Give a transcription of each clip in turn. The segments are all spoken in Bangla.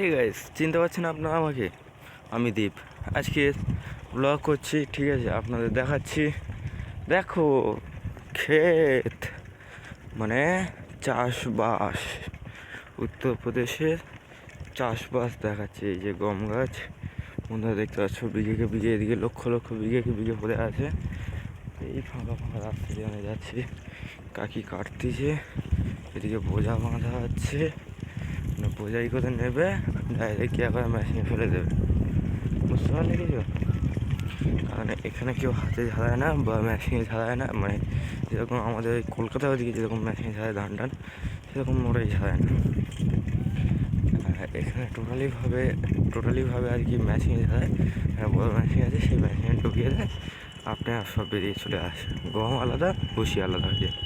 হে গাইস, চিনতে পারছেন আপনারা আমাকে? আমি দীপ। আজকে ব্লগ করছি, ঠিক আছে? আপনাদের দেখাচ্ছি। দেখো, ক্ষেত মানে চাষবাস, উত্তরপ্রদেশের চাষবাস দেখাচ্ছে। এই যে গম গাছ, বন্ধুরা দেখতে পাচ্ছ, বিঘেকে বিঘে, এদিকে লক্ষ লক্ষ বিঘেকে বিঘে পড়ে আছে। এই ফাঁকা ফাঁকা রাস্তা দিয়ে আমি যাচ্ছি, কাকি কাটতেছে, এদিকে বোঝা বাঁধা আছে, বোঝাই করে নেবে, ডাইরেক্ট গিয়ে আবার মেশিনে ফেলে দেবে। বুঝতে পারলে কিছু? কারণ এখানে কেউ হাতে ঝাড়ায় না বা মেশিনে ঝাড়ায় না, মানে যেরকম আমাদের কলকাতা ওদিকে যেরকম মেশিনে ঝাড়ায় ধান টান, সেরকম ওরাই ঝাড়ায় না। এখানে টোটালিভাবে আর কি মেশিনে ঝাড়ায়। বড় মেশিন আছে, সেই মেশিনে ঢুকিয়ে দেয়, আপনি আর সব বেরিয়ে চলে আসে। গম আলাদা, ভুসি আলাদা হয়ে যায়।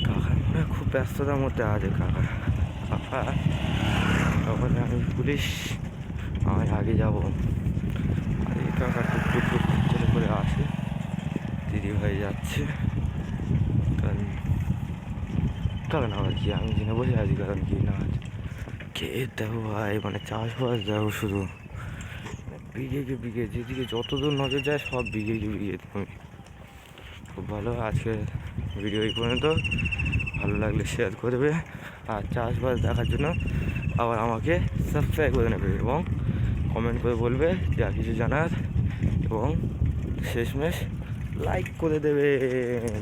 কাকার মনে খুব ব্যস্ততার মধ্যে আছে কাকা। তখন আমি পুলিশ, আমি আগে যাবো। আর এই কাকা টুকটুক টুকটুক করে করে আসে, দিদি ভাই যাচ্ছে। কারণ কারণ আবার কি, আমি জেনে বসে আছি কারণ কি না আছে। কে দেখো ভাই, মানে চাষবাস দেখো শুধু বিঘে কে বিঘে, যেদিকে যতদূর নজর যায় সব বিঘে কে বিঘে। তুমি খুব ভালো। আজকে ভিডিও এই পর্যন্ত। ভালো লাগলে শেয়ার করবে, আর চাষবাস দেখার জন্য আবার আমাকে সাবস্ক্রাইব করে নেবে এবং কমেন্ট করে বলবে যা কিছু জানার, এবং শেষমেশ লাইক করে দেবেন।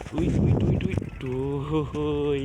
টুই টুই টুই টুই টুই।